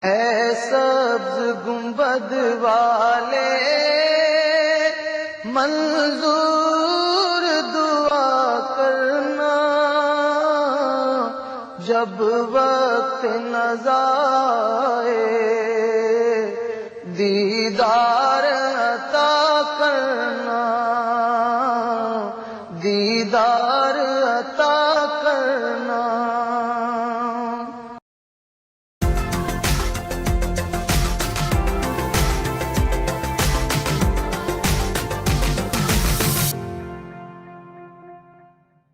है सब्ज गुंबद वाले मंजूर दुआ करना, जब वक्त न जाए दीदार